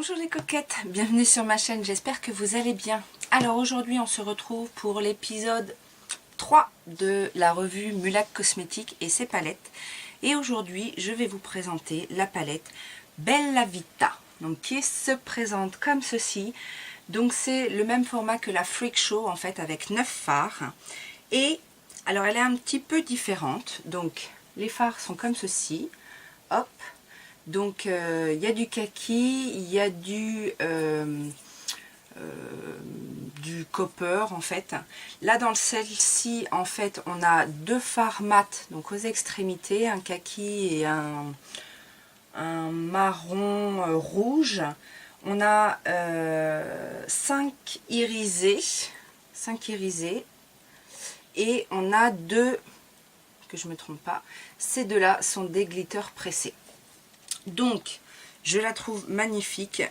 Bonjour les coquettes, bienvenue sur ma chaîne, j'espère que vous allez bien. Alors aujourd'hui on se retrouve pour l'épisode 3 de la revue Mulac Cosmétiques et ses palettes. Et aujourd'hui je vais vous présenter la palette Bella Vita, donc qui se présente comme ceci. Donc c'est le même format que la Freak Show en fait, avec 9 fards. Et alors elle est un petit peu différente, donc les fards sont comme ceci, hop. Donc il y a du kaki, il y a du copper en fait. Là dans celle-ci en fait on a deux fards mat, donc aux extrémités, un kaki et un marron rouge. On a 5 irisés, et on a deux, que je ne me trompe pas, ces deux-là sont des glitters pressés. Donc, je la trouve magnifique.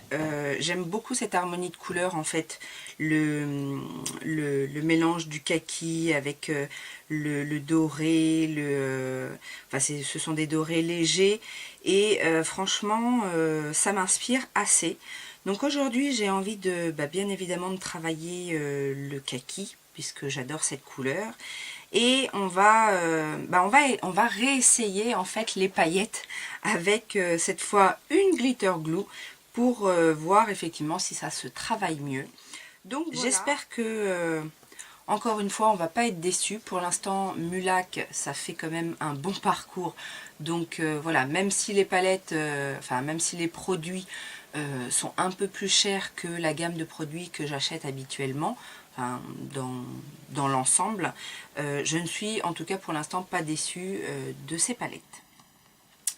J'aime beaucoup cette harmonie de couleurs, en fait. Le mélange du kaki avec le doré. Enfin, ce sont des dorés légers. Et franchement, ça m'inspire assez. Donc aujourd'hui, j'ai envie de, bien évidemment, de travailler le kaki, puisque j'adore cette couleur. Et on va réessayer en fait les paillettes avec cette fois une glitter glue pour voir effectivement si ça se travaille mieux. Donc voilà. J'espère que encore une fois on va pas être déçus. Pour l'instant Mulac ça fait quand même un bon parcours. Donc voilà, même si les palettes, même si les produits sont un peu plus chers que la gamme de produits que j'achète habituellement, dans l'ensemble, je ne suis en tout cas pour l'instant pas déçue de ces palettes.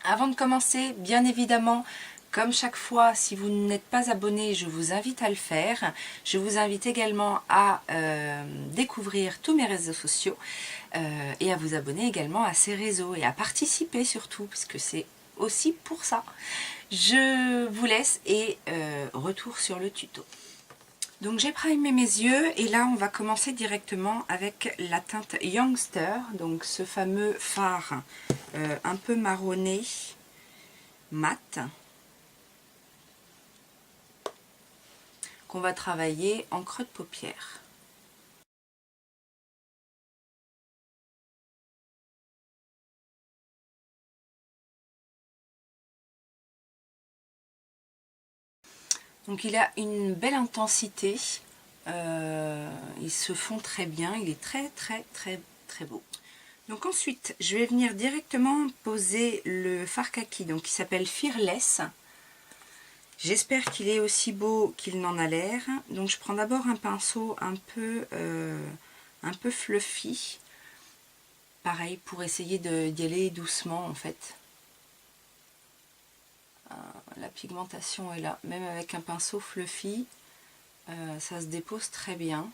Avant de commencer, bien évidemment, comme chaque fois, si vous n'êtes pas abonné, je vous invite à le faire. Je vous invite également à découvrir tous mes réseaux sociaux et à vous abonner également à ces réseaux et à participer surtout, puisque c'est aussi pour ça. Je vous laisse et retour sur le tuto. Donc j'ai primé mes yeux et là on va commencer directement avec la teinte Youngster, donc ce fameux fard un peu marronné mat qu'on va travailler en creux de paupière. Donc il a une belle intensité, ils se font très bien, il est très beau. Donc ensuite, je vais venir directement poser le fard kaki, donc qui s'appelle Fearless. J'espère qu'il est aussi beau qu'il n'en a l'air. Donc je prends d'abord un pinceau un peu fluffy, pareil pour essayer d'y aller doucement en fait. La pigmentation est là, même avec un pinceau fluffy, ça se dépose très bien.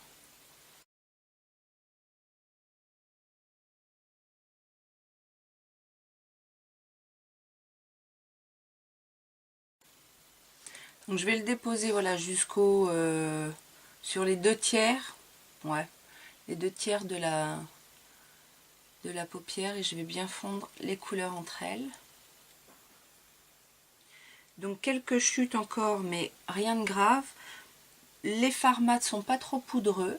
Donc je vais le déposer voilà jusqu'au sur les 2/3, ouais, les 2/3 de la paupière, et je vais bien fondre les couleurs entre elles. Donc quelques chutes encore, mais rien de grave. Les fards mat sont pas trop poudreux.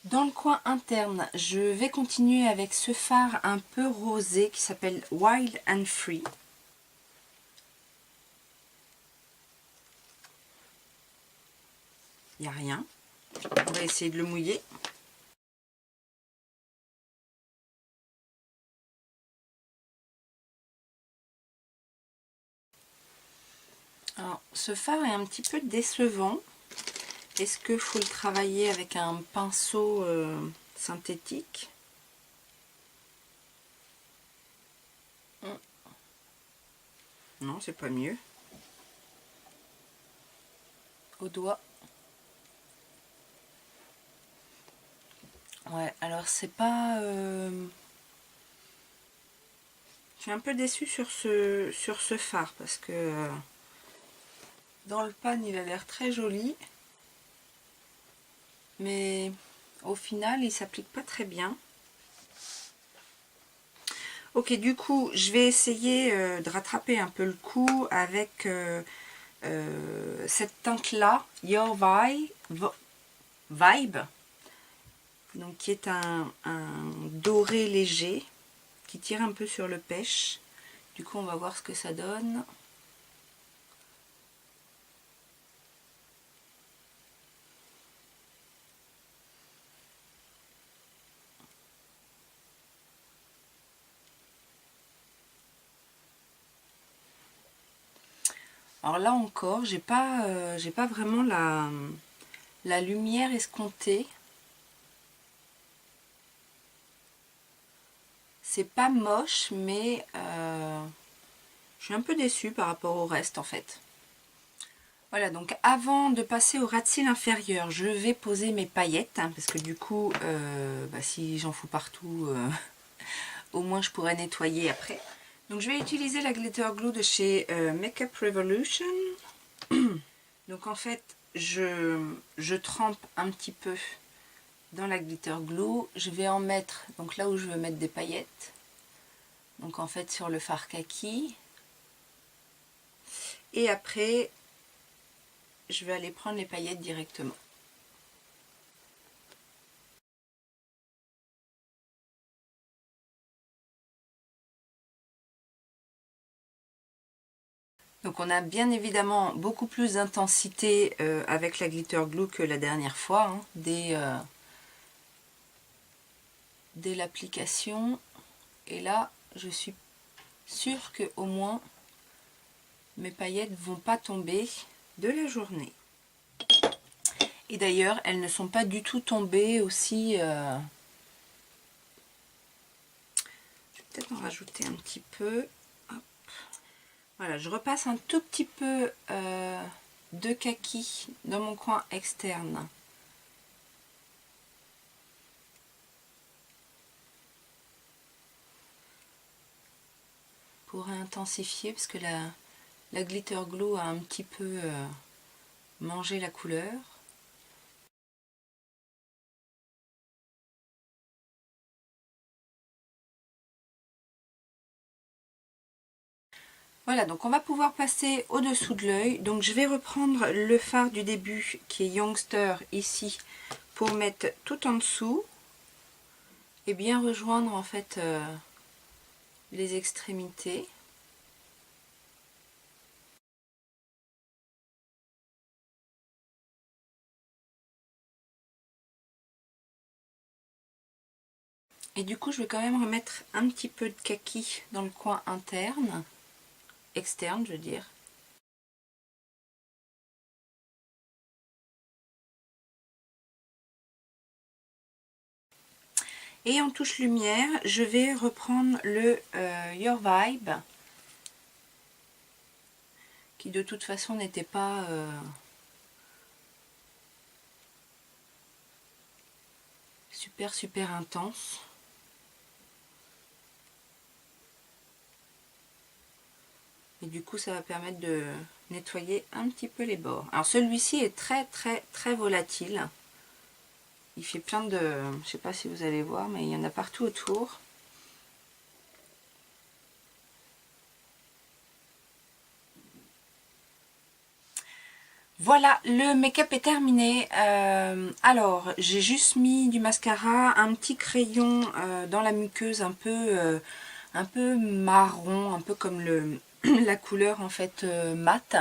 Dans le coin interne, je vais continuer avec ce fard un peu rosé qui s'appelle Wild and Free. Il n'y a rien. On va essayer de le mouiller. Alors, ce fard est un petit peu décevant. Est-ce qu'il faut le travailler avec un pinceau synthétique? Non, c'est pas mieux. Au doigt. Ouais, alors c'est pas... Je suis un peu déçue sur ce fard parce que dans le pan il a l'air très joli. Mais au final il s'applique pas très bien. Ok, du coup, je vais essayer de rattraper un peu le coup avec cette teinte-là, Your Vibe, donc qui est un doré léger, qui tire un peu sur le pêche. Du coup, on va voir ce que ça donne. Alors là encore, j'ai pas vraiment la lumière escomptée. C'est pas moche, mais je suis un peu déçue par rapport au reste en fait. Voilà, donc avant de passer au ras de cils inférieur, je vais poser mes paillettes, hein, parce que du coup, si j'en fous partout, au moins je pourrais nettoyer après. Donc je vais utiliser la glitter glue de chez Makeup Revolution. Donc en fait, je trempe un petit peu dans la glitter glue. Je vais en mettre, donc là où je veux mettre des paillettes. Donc en fait sur le fard kaki. Et après, je vais aller prendre les paillettes directement. Donc on a bien évidemment beaucoup plus d'intensité avec la glitter glue que la dernière fois, hein, dès l'application. Et là, je suis sûre que au moins mes paillettes vont pas tomber de la journée. Et d'ailleurs, elles ne sont pas du tout tombées aussi. Je vais peut-être en rajouter un petit peu. Hop. Voilà, je repasse un tout petit peu de kaki dans mon coin externe. Pour intensifier, parce que la glitter glue a un petit peu mangé la couleur. Voilà, donc on va pouvoir passer au-dessous de l'œil. Donc je vais reprendre le fard du début qui est Youngster ici pour mettre tout en dessous et bien rejoindre en fait les extrémités. Et du coup je vais quand même remettre un petit peu de kaki dans le coin interne, externe je veux dire. Et en touche lumière, je vais reprendre le Your Vibe, qui de toute façon n'était pas super intense. Et du coup, ça va permettre de nettoyer un petit peu les bords. Alors celui-ci est très volatile. Il fait plein de... Je sais pas si vous allez voir, mais il y en a partout autour. Voilà, le make-up est terminé. Alors, j'ai juste mis du mascara, un petit crayon dans la muqueuse un peu marron, un peu comme la couleur en fait mat.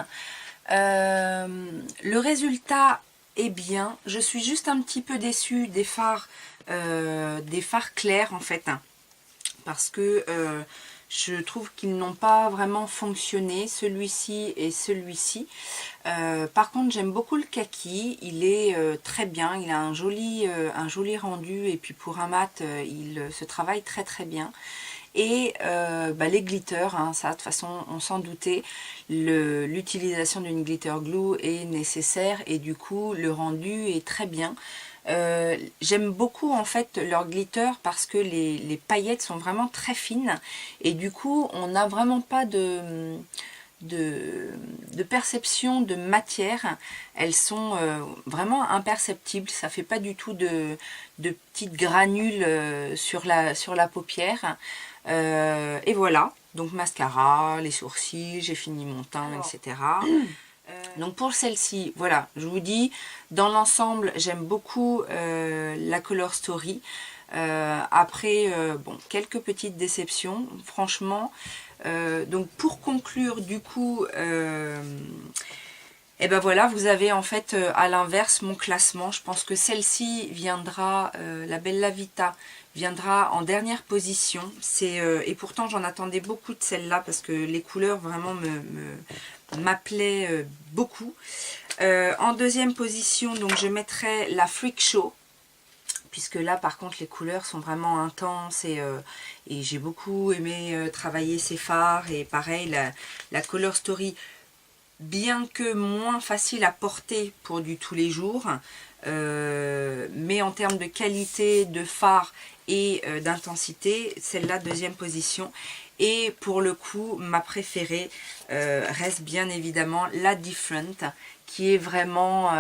Le résultat est bien. Je suis juste un petit peu déçue des fards clairs en fait, hein, parce que je trouve qu'ils n'ont pas vraiment fonctionné, celui-ci et celui-ci. Par contre, j'aime beaucoup le kaki, il est très bien, il a un joli rendu, et puis pour un mat, il se travaille très bien. Et les glitters, hein, ça de toute façon on s'en doutait, l'utilisation d'une glitter glue est nécessaire et du coup le rendu est très bien. J'aime beaucoup en fait leur glitter parce que les paillettes sont vraiment très fines et du coup on n'a vraiment pas de de perception de matière, elles sont vraiment imperceptibles. Ça fait pas du tout de petites granules sur la paupière. Et voilà, donc mascara, les sourcils, j'ai fini mon teint, etc. Donc pour celle-ci, voilà, je vous dis, dans l'ensemble, j'aime beaucoup la Color Story. Après, bon, quelques petites déceptions, franchement. Donc pour conclure, du coup, et ben voilà, vous avez en fait à l'inverse mon classement. Je pense que celle-ci viendra, la Bella Vita viendra en dernière position. Et pourtant j'en attendais beaucoup de celle-là parce que les couleurs vraiment m'appelaient beaucoup. En deuxième position, donc je mettrai la Freak Show, puisque là par contre les couleurs sont vraiment intenses et j'ai beaucoup aimé travailler ces fards. Et pareil, la Color Story, bien que moins facile à porter pour du tous les jours, mais en termes de qualité de fard et d'intensité, celle-là deuxième position. Et pour le coup, ma préférée reste bien évidemment la Different, qui est vraiment...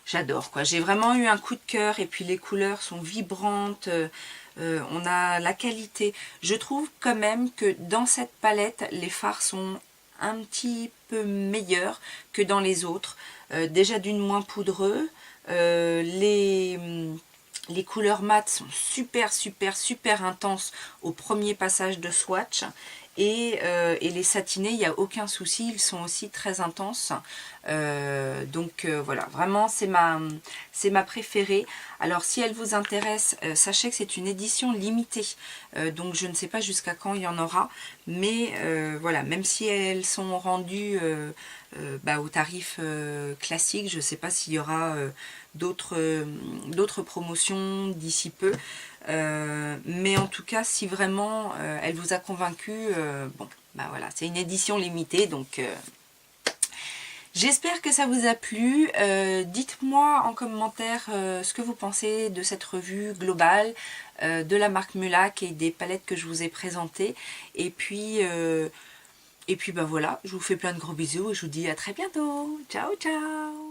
j'adore quoi, j'ai vraiment eu un coup de cœur. Et puis les couleurs sont vibrantes, on a la qualité. Je trouve quand même que dans cette palette, les fards sont un petit peu meilleurs que dans les autres. Déjà d'une moins poudreux, les couleurs mates sont super intenses au premier passage de swatch. Et les satinés, il n'y a aucun souci, ils sont aussi très intenses. Donc voilà, vraiment c'est ma préférée. Alors si elle vous intéresse, sachez que c'est une édition limitée. Donc je ne sais pas jusqu'à quand il y en aura. Mais voilà, même si elles sont rendues au tarif classique, je ne sais pas s'il y aura d'autres promotions d'ici peu. Mais en tout cas, si vraiment elle vous a convaincu, bon, bah voilà, c'est une édition limitée, donc j'espère que ça vous a plu. Dites-moi en commentaire ce que vous pensez de cette revue globale de la marque Mulac et des palettes que je vous ai présentées. Et puis bah voilà, je vous fais plein de gros bisous et je vous dis à très bientôt. Ciao, ciao!